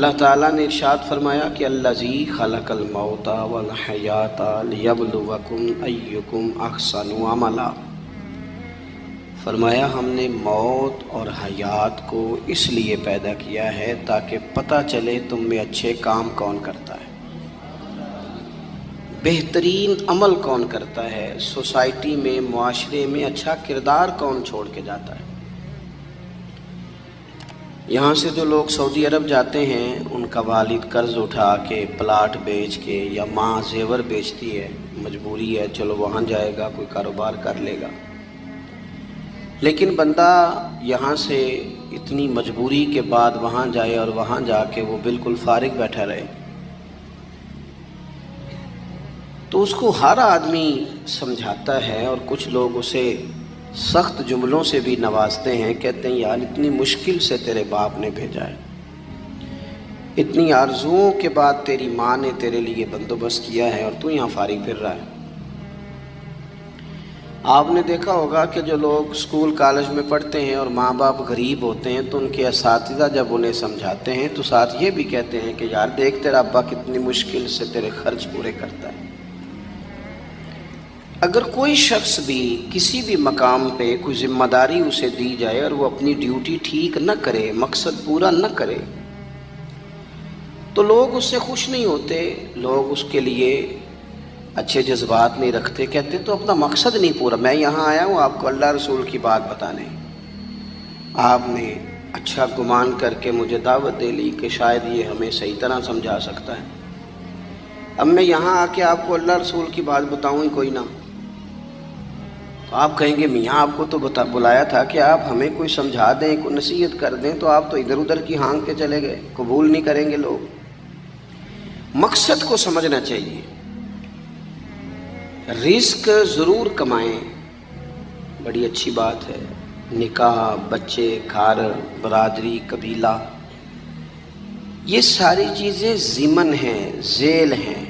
اللہ تعالیٰ نے ارشاد فرمایا کہ الذی خلق الموت والحیات لیبلوکم ایکم احسن عملا، فرمایا ہم نے موت اور حیات کو اس لیے پیدا کیا ہے تاکہ پتہ چلے تم میں اچھے کام کون کرتا ہے، بہترین عمل کون کرتا ہے، سوسائٹی میں معاشرے میں اچھا کردار کون چھوڑ کے جاتا ہے۔ یہاں سے جو لوگ سعودی عرب جاتے ہیں ان کا والد قرض اٹھا کے پلاٹ بیچ کے یا ماں زیور بیچتی ہے، مجبوری ہے، چلو وہاں جائے گا، کوئی کاروبار کر لے گا، لیکن بندہ یہاں سے اتنی مجبوری کے بعد وہاں جائے اور وہاں جا کے وہ بالکل فارغ بیٹھا رہے، تو اس کو ہر آدمی سمجھاتا ہے، اور کچھ لوگ اسے سخت جملوں سے بھی نوازتے ہیں، کہتے ہیں یار اتنی مشکل سے تیرے باپ نے بھیجا ہے، اتنی آرزوؤں کے بعد تیری ماں نے تیرے لیے بندوبست کیا ہے اور تو یہاں فارغ پھر رہا ہے۔ آپ نے دیکھا ہوگا کہ جو لوگ اسکول کالج میں پڑھتے ہیں اور ماں باپ غریب ہوتے ہیں تو ان کے اساتذہ جب انہیں سمجھاتے ہیں تو ساتھ یہ بھی کہتے ہیں کہ یار دیکھ تیرا ابا کتنی مشکل سے تیرے خرچ پورے کرتا ہے۔ اگر کوئی شخص بھی کسی بھی مقام پہ کوئی ذمہ داری اسے دی جائے اور وہ اپنی ڈیوٹی ٹھیک نہ کرے، مقصد پورا نہ کرے، تو لوگ اس سے خوش نہیں ہوتے، لوگ اس کے لیے اچھے جذبات نہیں رکھتے، کہتے تو اپنا مقصد نہیں پورا، میں یہاں آیا ہوں آپ کو اللہ رسول کی بات بتانے، آپ نے اچھا گمان کر کے مجھے دعوت دے لی کہ شاید یہ ہمیں صحیح طرح سمجھا سکتا ہے، اب میں یہاں آ کے آپ کو اللہ رسول کی بات بتاؤں ہی کوئی نہ، تو آپ کہیں گے میاں آپ کو تو بلایا تھا کہ آپ ہمیں کوئی سمجھا دیں، کوئی نصیحت کر دیں، تو آپ تو ادھر ادھر کی ہانک کے چلے گئے، قبول نہیں کریں گے لوگ۔ مقصد کو سمجھنا چاہیے، رزق ضرور کمائیں، بڑی اچھی بات ہے، نکاح، بچے، گھر، برادری، قبیلہ، یہ ساری چیزیں ضمن ہیں، ذیل ہیں،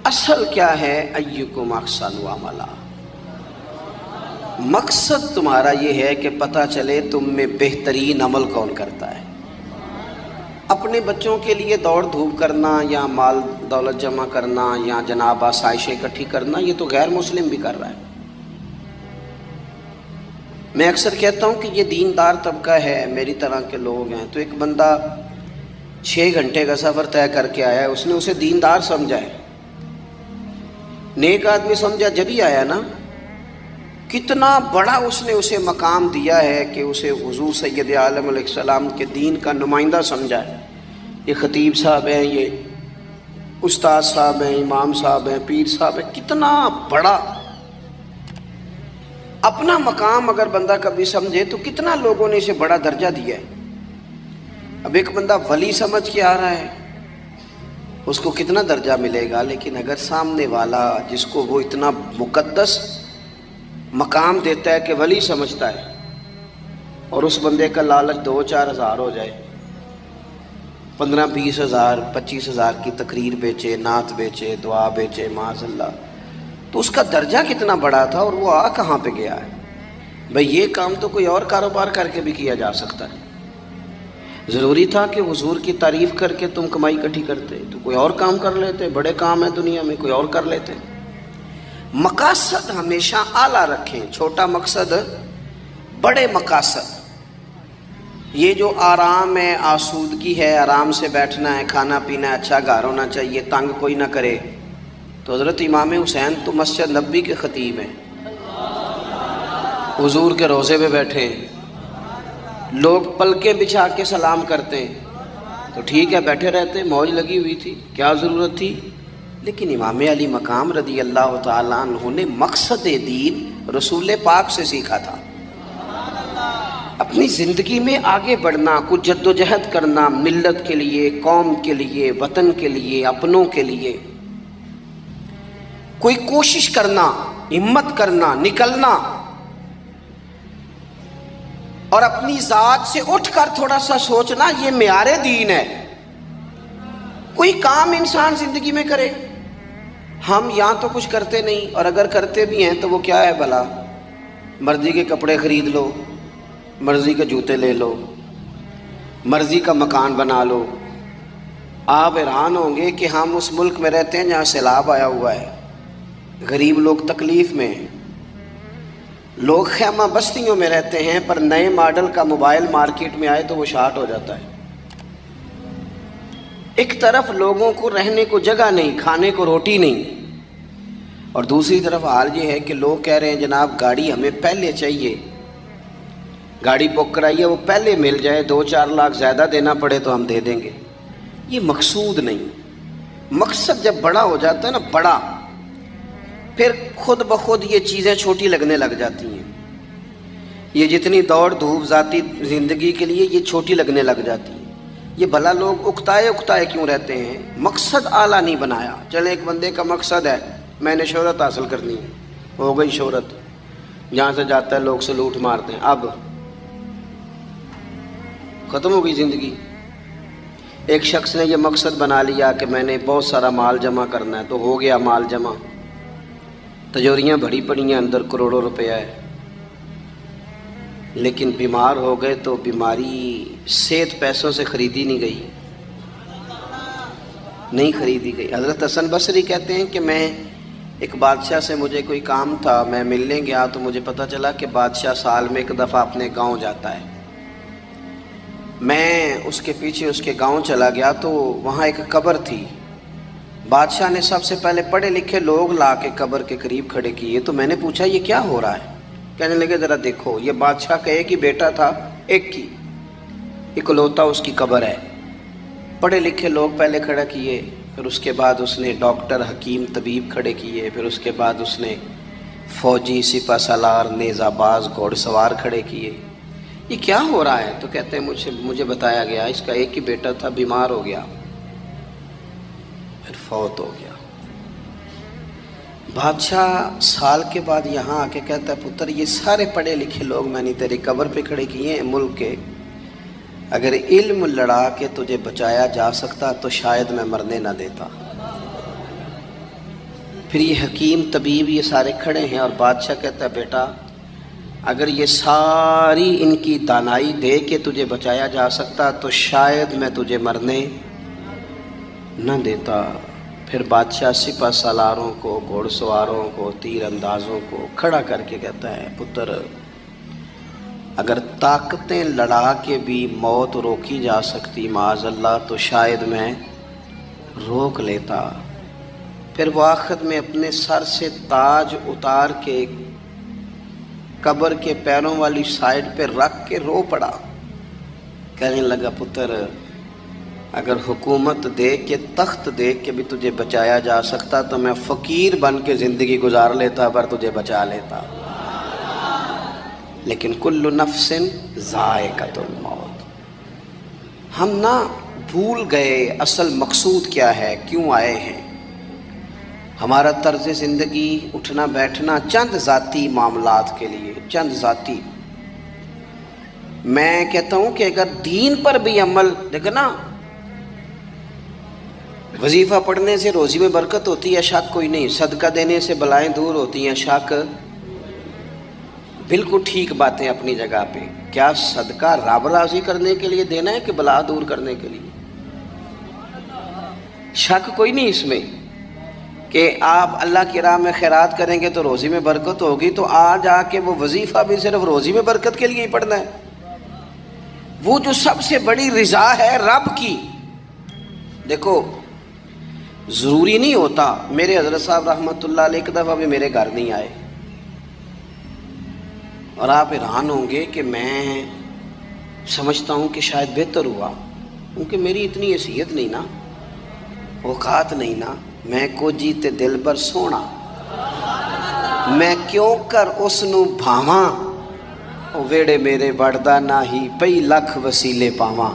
اصل کیا ہے؟ ایکم احسن عملا، مقصد تمہارا یہ ہے کہ پتہ چلے تم میں بہترین عمل کون کرتا ہے۔ اپنے بچوں کے لیے دوڑ دھوپ کرنا یا مال دولت جمع کرنا یا جناب آسائشیں اکٹھی کرنا، یہ تو غیر مسلم بھی کر رہا ہے۔ میں اکثر کہتا ہوں کہ یہ دیندار طبقہ ہے، میری طرح کے لوگ ہیں، تو ایک بندہ 6 گھنٹے کا سفر طے کر کے آیا ہے، اس نے اسے دیندار سمجھا ہے، نیک آدمی سمجھا جب ہی آیا نا، کتنا بڑا اس نے اسے مقام دیا ہے کہ اسے حضور سید عالم علیہ السلام کے دین کا نمائندہ سمجھا ہے۔ یہ خطیب صاحب ہیں، یہ استاد صاحب ہیں، امام صاحب ہیں، پیر صاحب ہیں، کتنا بڑا اپنا مقام اگر بندہ کبھی سمجھے تو کتنا لوگوں نے اسے بڑا درجہ دیا ہے۔ اب ایک بندہ ولی سمجھ کے آ رہا ہے، اس کو کتنا درجہ ملے گا، لیکن اگر سامنے والا جس کو وہ اتنا مقدس مقام دیتا ہے کہ ولی سمجھتا ہے، اور اس بندے کا لالچ 2-4 ہزار ہو جائے، 15-20 ہزار 25 ہزار کی تقریر بیچے، نعت بیچے، دعا بیچے، معاذ اللہ، تو اس کا درجہ کتنا بڑا تھا اور وہ آ کہاں پہ گیا ہے؟ بھئی یہ کام تو کوئی اور کاروبار کر کے بھی کیا جا سکتا ہے، ضروری تھا کہ حضور کی تعریف کر کے تم کمائی اکٹھی کرتے تو کوئی اور کام کر لیتے، بڑے کام ہیں دنیا میں، کوئی اور کر لیتے۔ مقاصد ہمیشہ اعلیٰ رکھیں، چھوٹا مقصد، بڑے مقاصد۔ یہ جو آرام ہے، آسودگی ہے، آرام سے بیٹھنا ہے، کھانا پینا ہے، اچھا گھر ہونا چاہیے، تنگ کوئی نہ کرے، تو حضرت امام حسین تو مسجد نبوی کے خطیب ہیں، حضور کے روضے پہ بیٹھے ہیں، لوگ پلکیں بچھا کے سلام کرتے ہیں، تو ٹھیک ہے بیٹھے رہتے، موج لگی ہوئی تھی، کیا ضرورت تھی؟ لیکن امام علی مقام رضی اللہ تعالیٰ عنہ نے مقصد دین رسول پاک سے سیکھا تھا۔ اپنی زندگی میں آگے بڑھنا، کچھ جد و جہد کرنا، ملت کے لیے، قوم کے لیے، وطن کے لیے، اپنوں کے لیے کوئی کوشش کرنا، ہمت کرنا، نکلنا، اور اپنی ذات سے اٹھ کر تھوڑا سا سوچنا، یہ معیار دین ہے۔ کوئی کام انسان زندگی میں کرے، ہم یہاں تو کچھ کرتے نہیں، اور اگر کرتے بھی ہیں تو وہ کیا ہے بھلا؟ مرضی کے کپڑے خرید لو، مرضی کے جوتے لے لو، مرضی کا مکان بنا لو۔ آپ حیران ہوں گے کہ ہم اس ملک میں رہتے ہیں جہاں سیلاب آیا ہوا ہے، غریب لوگ تکلیف میں ہیں، لوگ خیمہ بستیوں میں رہتے ہیں، پر نئے ماڈل کا موبائل مارکیٹ میں آئے تو وہ شارٹ ہو جاتا ہے۔ ایک طرف لوگوں کو رہنے کو جگہ نہیں، کھانے کو روٹی نہیں، اور دوسری طرف حال یہ ہے کہ لوگ کہہ رہے ہیں جناب گاڑی ہمیں پہلے چاہیے، گاڑی بک کرائیے، وہ پہلے مل جائے، 2-4 لاکھ زیادہ دینا پڑے تو ہم دے دیں گے۔ یہ مقصود نہیں۔ مقصد جب بڑا ہو جاتا ہے نا، بڑا، پھر خود بخود یہ چیزیں چھوٹی لگنے لگ جاتی ہیں۔ یہ جتنی دوڑ دھوپ ذاتی زندگی کے لیے یہ چھوٹی لگنے لگ جاتی ہے۔ یہ بھلا لوگ اکتائے کیوں رہتے ہیں؟ مقصد اعلیٰ نہیں بنایا۔ چلے ایک بندے کا مقصد ہے میں نے شہرت حاصل کرنی ہے، ہو گئی شہرت، جہاں سے جاتا ہے لوگ سلوٹ مارتے ہیں، اب ختم ہو گئی زندگی۔ ایک شخص نے یہ مقصد بنا لیا کہ میں نے بہت سارا مال جمع کرنا ہے، تو ہو گیا مال جمع، تجوریاں بھری پڑی ہیں، اندر کروڑوں روپیہ ہے، لیکن بیمار ہو گئے تو بیماری صحت پیسوں سے خریدی نہیں خریدی گئی۔ حضرت حسن بصری کہتے ہیں کہ میں ایک بادشاہ سے مجھے کوئی کام تھا، میں ملنے گیا تو مجھے پتہ چلا کہ بادشاہ سال میں ایک دفعہ اپنے گاؤں جاتا ہے۔ میں اس کے پیچھے اس کے گاؤں چلا گیا تو وہاں ایک قبر تھی۔ بادشاہ نے سب سے پہلے پڑھے لکھے لوگ لا کے قبر کے قریب کھڑے کیے، تو میں نے پوچھا یہ کیا ہو رہا ہے؟ کہنے لگے ذرا دیکھو، یہ بادشاہ کا ایک ہی بیٹا تھا، ایک ہی اکلوتا اس کی قبر ہے۔ پڑھے لکھے لوگ پہلے کھڑا کیے، پھر اس کے بعد اس نے ڈاکٹر حکیم طبیب کھڑے کیے، پھر اس کے بعد اس نے فوجی سپہ سالار نیزہ باز گھوڑ سوار کھڑے کیے۔ یہ کیا ہو رہا ہے؟ تو کہتے ہیں مجھے بتایا گیا اس کا ایک ہی بیٹا تھا، بیمار ہو گیا، پھر فوت ہو گیا۔ بادشاہ سال کے بعد یہاں آ کے کہتا ہے پتر یہ سارے پڑھے لکھے لوگ میں نے تیری قبر پہ کھڑے کیے ہیں ملک کے، اگر علم لڑا کے تجھے بچایا جا سکتا تو شاید میں مرنے نہ دیتا۔ پھر یہ حکیم طبیب یہ سارے کھڑے ہیں، اور بادشاہ کہتا ہے بیٹا اگر یہ ساری ان کی دانائی دے کے تجھے بچایا جا سکتا تو شاید میں تجھے مرنے نہ دیتا۔ پھر بادشاہ سپہ سالاروں کو، گھوڑ سواروں کو، تیر اندازوں کو کھڑا کر کے کہتا ہے پتر اگر طاقتیں لڑا کے بھی موت روکی جا سکتی معاذ اللہ تو شاید میں روک لیتا۔ پھر وہ آخر میں اپنے سر سے تاج اتار کے قبر کے پیروں والی سائڈ پہ رکھ کے رو پڑا، کہنے لگا پتر اگر حکومت دے کے تخت دے کے بھی تجھے بچایا جا سکتا تو میں فقیر بن کے زندگی گزار لیتا پر تجھے بچا لیتا، لیکن کل نفس ذائقۃ الموت۔ ہم نہ بھول گئے اصل مقصود کیا ہے، کیوں آئے ہیں۔ ہمارا طرز زندگی اٹھنا بیٹھنا چند ذاتی معاملات کے لیے، چند ذاتی۔ میں کہتا ہوں کہ اگر دین پر بھی عمل، دیکھو نا وظیفہ پڑھنے سے روزی میں برکت ہوتی ہے، شک کوئی نہیں، صدقہ دینے سے بلائیں دور ہوتی ہیں، شک بالکل ٹھیک باتیں اپنی جگہ پہ۔ کیا صدقہ رب راضی کرنے کے لیے دینا ہے کہ بلا دور کرنے کے لیے؟ شک کوئی نہیں اس میں کہ آپ اللہ کی راہ میں خیرات کریں گے تو روزی میں برکت ہوگی، تو آج آ کے وہ وظیفہ بھی صرف روزی میں برکت کے لیے ہی پڑھنا ہے۔ وہ جو سب سے بڑی رضا ہے رب کی، دیکھو ضروری نہیں ہوتا۔ میرے حضرت صاحب رحمۃ اللہ علیہ ایک دفعہ بھی میرے گھر نہیں آئے، اور آپ حیران ہوں گے کہ میں سمجھتا ہوں کہ شاید بہتر ہوا، کیونکہ میری اتنی حیثیت نہیں نا، اوقات نہیں نا، میں کو جیتے دل بر سونا، میں کیوں کر اس نو بھاواں، او ویڑے میرے وڑدا نہ ہی پئی لکھ وسیلے پاواں۔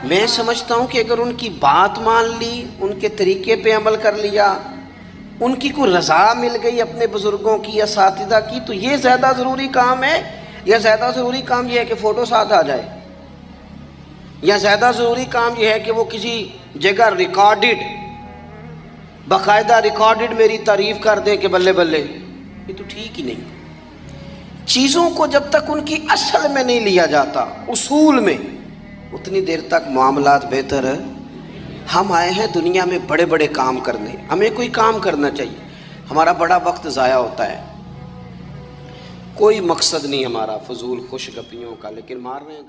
میں سمجھتا ہوں کہ اگر ان کی بات مان لی، ان کے طریقے پہ عمل کر لیا، ان کی کوئی رضا مل گئی اپنے بزرگوں کی، اساتذہ کی، تو یہ زیادہ ضروری کام ہے، یا زیادہ ضروری کام یہ ہے کہ فوٹو ساتھ آ جائے، یا زیادہ ضروری کام یہ ہے کہ وہ کسی جگہ ریکارڈڈ، باقاعدہ ریکارڈڈ میری تعریف کر دیں کہ بلے بلے؟ یہ تو ٹھیک ہی نہیں۔ چیزوں کو جب تک ان کی اصل میں نہیں لیا جاتا، اصول میں، اتنی دیر تک معاملات بہتر ہے. ہم آئے ہیں دنیا میں بڑے بڑے کام کرنے, ہمیں کوئی کام کرنا چاہیے. ہمارا بڑا وقت ضائع ہوتا ہے, کوئی مقصد نہیں ہمارا فضول خوش گپیوں کا, لیکن مار رہے ہیں.